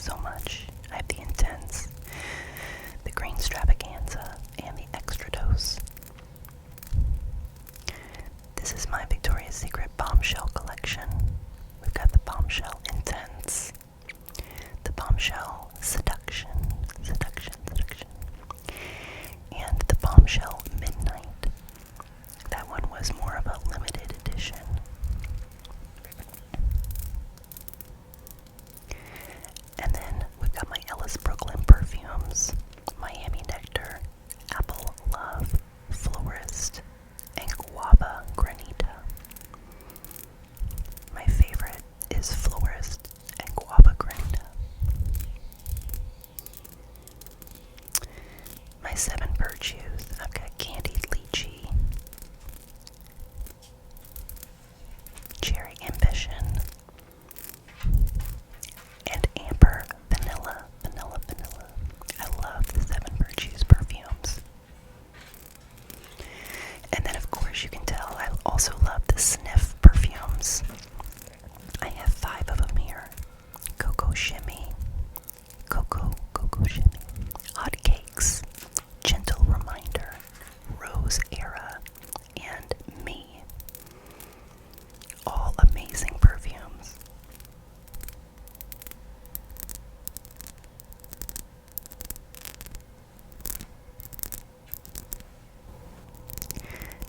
so much. I have the Intense, the Green Stravaganza, and the Extra Dose. This is my Victoria's Secret Bombshell collection. We've got the Bombshell Intense, the Bombshell Seduction, and the Bombshell Midnight. That one was more of a limited edition. And then we've got my Ellis Brooklyn perfumes, Miami Nectar, Apple Love, Florist, and Guava Granita. My favorite is Florist and Guava Granita. My 7 Virtues, I've got Candied Lychee, Cherry Ambition, and Amber Vanilla. I love the 7 Virtues perfumes. And then of course you can tell I also love the Sniff perfumes. I have 5 of them here. Cocoa Shimmy, Cocoa Shimmy, Hot Cakes, Gentle Reminder, Rose Era, and Me. All amazing perfumes.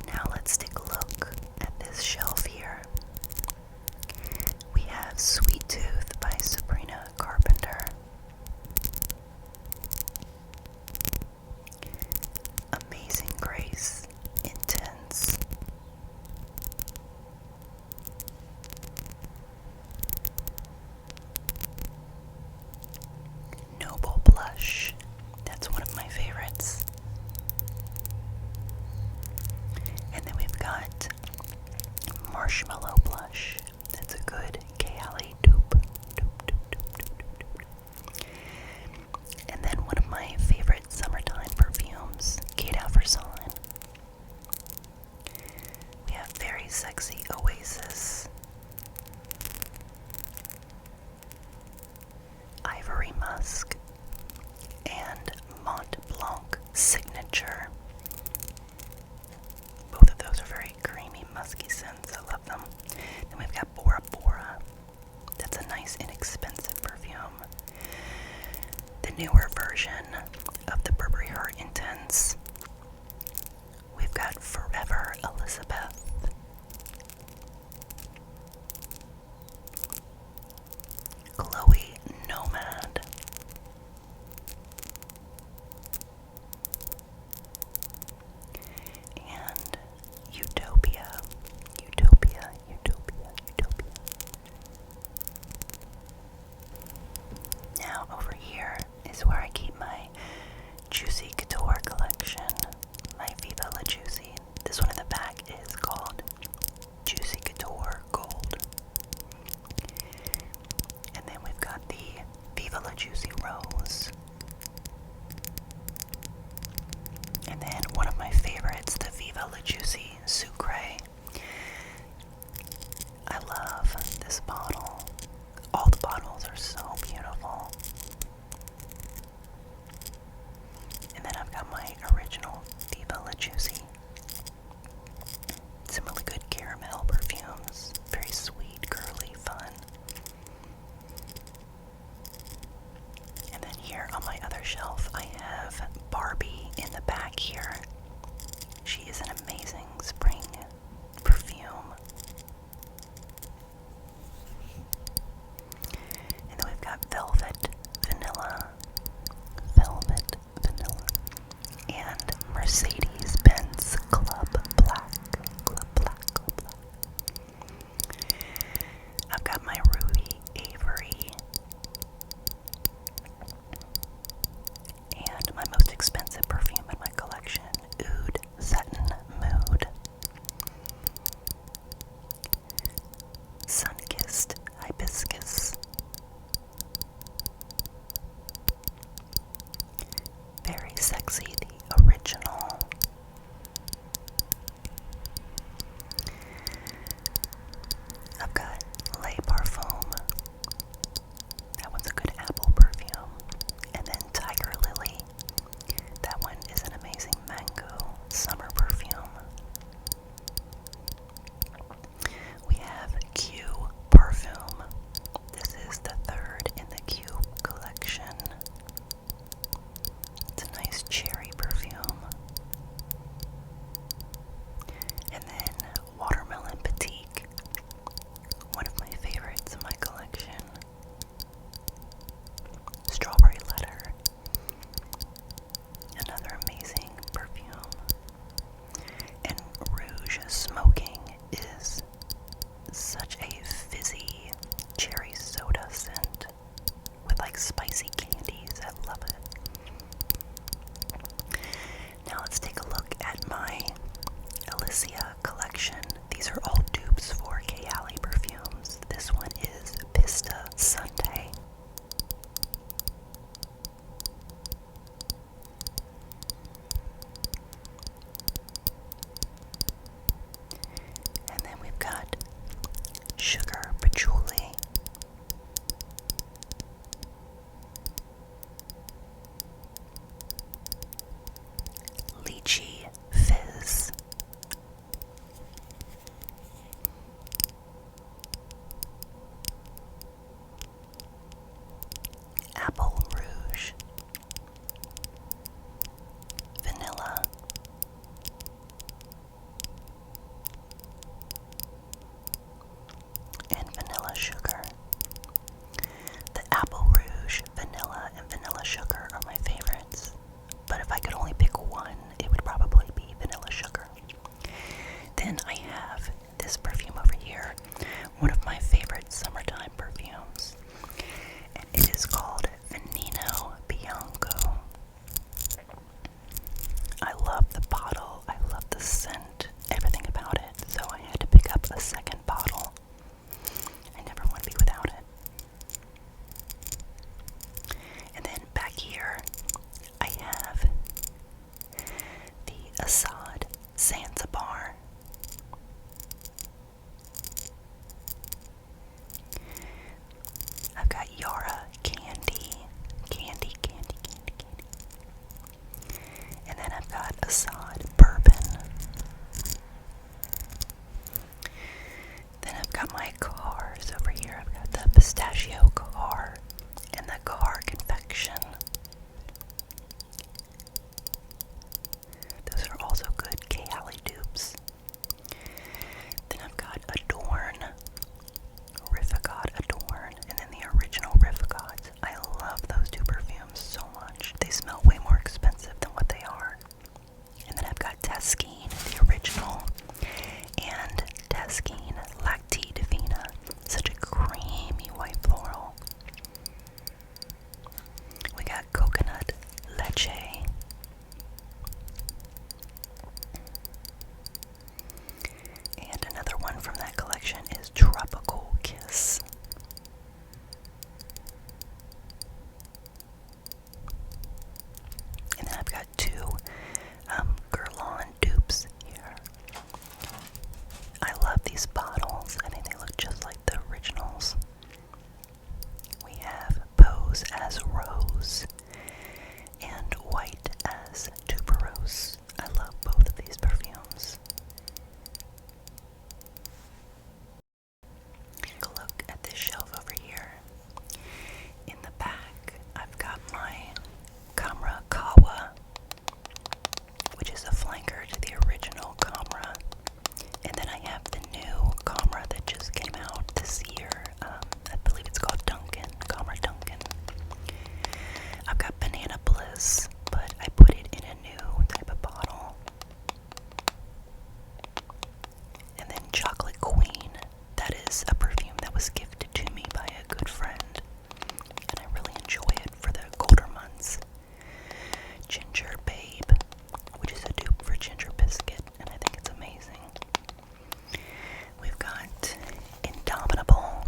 Now let's take a look at this shelf here. We have Sweet Tooth by Sabrina Carpenter. Amazing Grace, Intense. Noble Blush, that's one of my favorites. And then we've got Marshmallow Blush, that's a good Kayali dupe. And then one of my favorite summertime perfumes, Kate Alverson. We have Very Sexy Oasis, Ivory Musk, and Mont Blanc Signature. Both of those are very creamy, musky scents. I love them. Then we've got Bora Bora. That's a nice, inexpensive perfume. The newer version of the Burberry Her Intense. We've got Forever Elizabeth. Chloe Nomad. And Utopia. Now over here is where I keep my Juicy Couture collection, my Viva La Juicy. This one in the back is called Juicy Couture Gold. And then we've got the Viva La Juicy Rose. And then one of my favorites, the Viva La Juicy Sucre. I love this bottle. All the bottles are so beautiful. And then I've got my original Viva La Juicy. Some really good caramel perfumes. Very sweet, girly, fun. And then here on my other shelf, I have Barbie in the back here. She is an amazing spring perfume. And then we've got Velvet Vanilla, and Mercedes-Benz Club Black. I've got my Ruby Avery, and my most expensive perfume in my collection, Oud Satin Mood. spicy candies. I love it. Now let's take a look at my Alicia collection. These are all dupes for Kayali perfumes. This one is Pista Sunday. And then we've got Sugar Patchouli. Lychee Fizz. Apple Rouge. Vanilla. And Vanilla Sugar. The Apple Rouge, Vanilla, and Vanilla Sugar are my favorites. But if I could only pick one, it would probably be Vanilla Sugar. Then I have this perfume over here, one of my favorite summertime perfumes. And it is called Veneno Bianco. I love the bottle, I love the scent, everything about it, so I had to pick up a second bottle. I never want to be without it. And then back here, I have the Assad Zanzibar. I've got Yara Candy. And then I've got Assad Bourbon. Then I've got my cars over here. I've got the Pistachio Car and the Car Confection. Those are also good Kayali dupes. Then I've got Adorn, Riffigod Adorn, and then the original Riffigods. I love those two perfumes so much. They smell way more expensive than what they are. And then I've got Taskine, the original, and Taskine Lacti Divina. Such a creamy white floral. We got Coconut Leche. And another one from that collection is Tropical Kiss. And then I've got two Guerlain dupes here. I love these bottles. I think they look just like the originals. We have Pose as Rose and White as Tuberose. I love both of these perfumes. Take a look at this shelf over here. In the back, I've got my Kamra Kawa, which is a flanker to the original Kamra. And then I have the new Kamra that just came out this year. I believe it's called Duncan, Kamra Duncan. I've got Banana Bliss, but I put it in a new type of bottle. And then Chocolate Queen. That is a perfume that was gifted to me by a good friend, and I really enjoy it for the colder months. Ginger Babe, which is a dupe for Ginger Biscuit, and I think it's amazing. We've got Indomitable,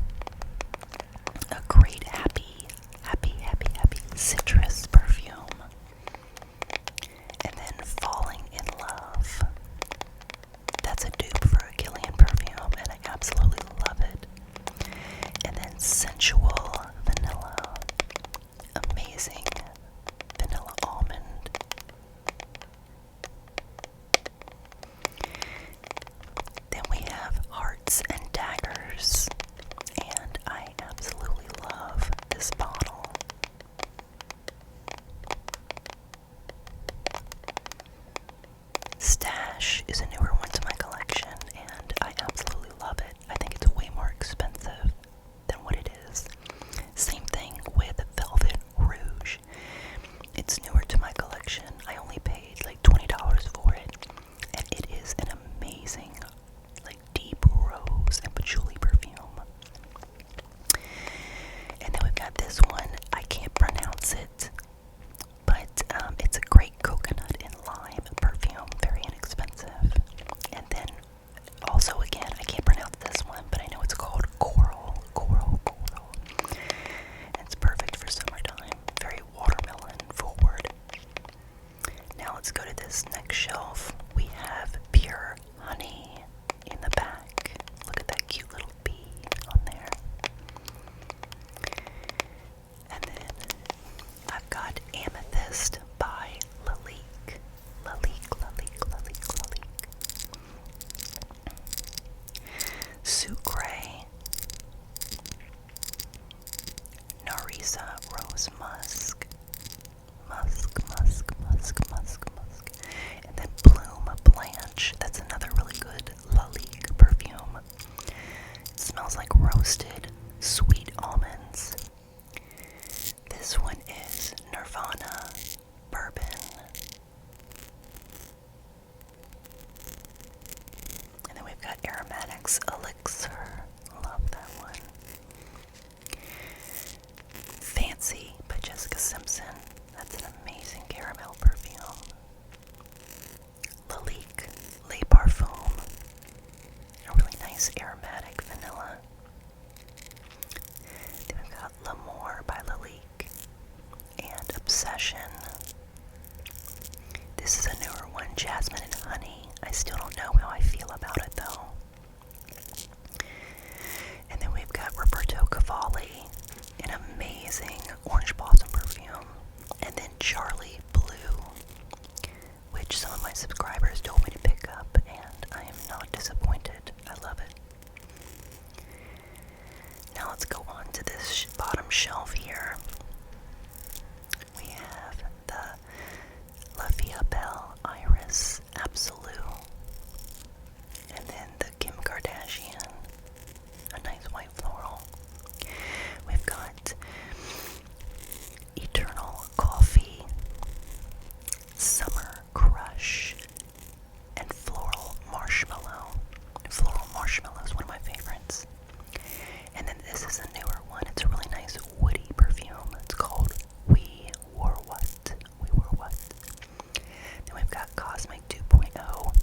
a great happy citrus perfume. And then Falling in Love. That's a dupe for a Kilian perfume, and I absolutely love it. And then Sensual Vanilla. Amazing vanilla almond. Then we have Hearts and Daggers, and I absolutely love this bottle. Stash is a newer one to my collection, and I absolutely love it. I think it's way more expensive than what it is. Same thing with Velvet Rouge. It's newer to my collection. I only paid like $20 for it, and it is an amazing, like, deep rose and patchouli perfume. And then we've got this one. I can't Teresa Rose Musk. Musk. And then Bloom Blanche. That's another really good Lalique perfume. It smells like roasted sweet almonds. This one is Nirvana Bourbon. And then we've got Aromatics Elixir. Love that one. Fancy by Jessica Simpson. That's an amazing caramel perfume. Lalique Les Parfums. A really nice aromatic vanilla. Then we've got L'Amour by Lalique. And Obsession. This is a newer one, Jasmine and Honey. I still don't know how I feel about it though. And then we've got Roberto Cavalli, an amazing orange blossom perfume. And then Charlie Blue, which some of my subscribers told me to pick up, and I am not disappointed. I love it. Now let's go on to this bottom shelf here. We have the La Vie Belle Iris Absolute. And then the Kim Kardashian, a nice white floral. We've got Eternal Coffee, Summer Crush, and Floral Marshmallow. Floral Marshmallow is one of my favorites. And then this is a newer one. It's a really nice woody perfume. It's called We Were What. We Were What. Then we've got Cosmic 2.0.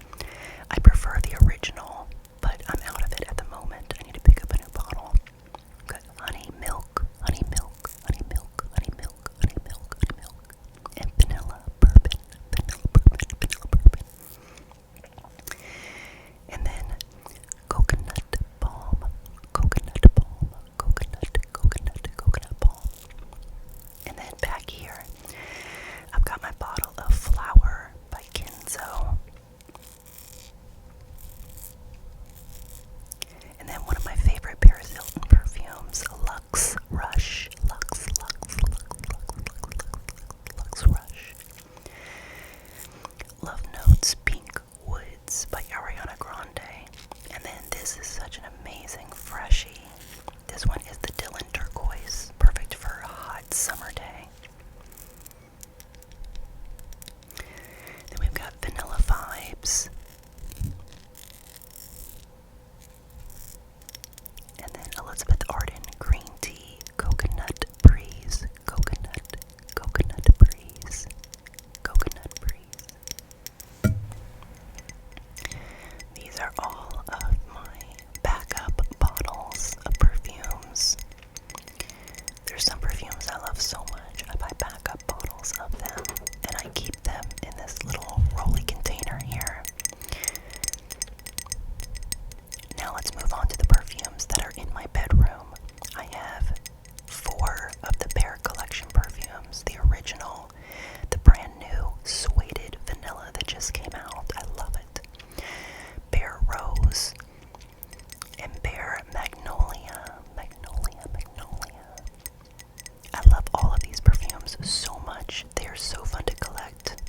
I prefer the original, but I'm out of it at the moment. I need to pick up a new bottle. We've got Honey Milk, and Vanilla Bourbon. And then Coconut Balm. And then back here, I've got my bottle of Flower by Kenzo. And then one of my favorite Paris Hilton perfumes, Lux Rush. Lux Rush. Love Notes Pink Woods by Ariana Grande. And then this is such an amazing freshie. This one is the Dylan Turquoise, perfect for a hot summer day. Then we've got Vanilla Vibes. And then Elizabeth Arden Green Tea Coconut Breeze. Coconut Breeze. These are all of my backup bottles of perfumes. There's some perfumes I love so much, I buy backup bottles of them, and I keep them in this little rolly container here. Now let's move on to the perfumes that are in my bedroom. I have 4 of the Bear Collection perfumes, the original, the brand new suede vanilla that just came out. I love it. Bear Rose and Bear Magnolia. I love all of these perfumes so much. They are so fun to collect.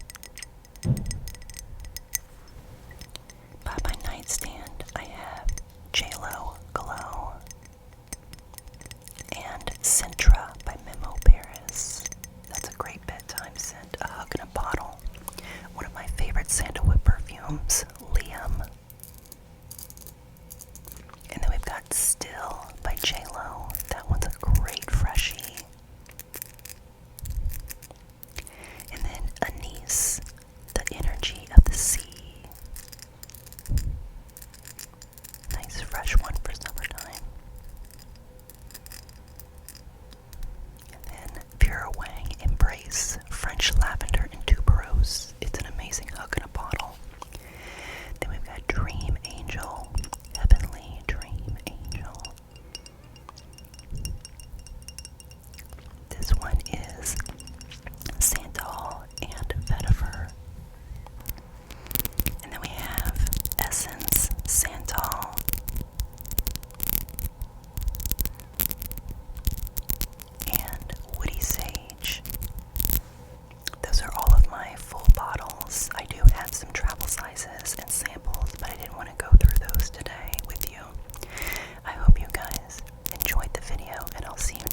By my nightstand, I have JLo Glow and Sintra by MamabearASMR. That's a great bedtime scent, a hug in a bottle. One of my favorite sandalwood perfumes, Liam. And then we've got Still by JLo. That one's a great freshie. And then Anise, The Energy of the Sea. Nice fresh one for summertime. And then Vera Wang Embrace, French Lavender and Tuberose. It's an amazing hug in a bottle. Then we've got Dream Angel, Heavenly Dream Angel. This one is Santal and Vetiver. And then we have Essence Santal. And seem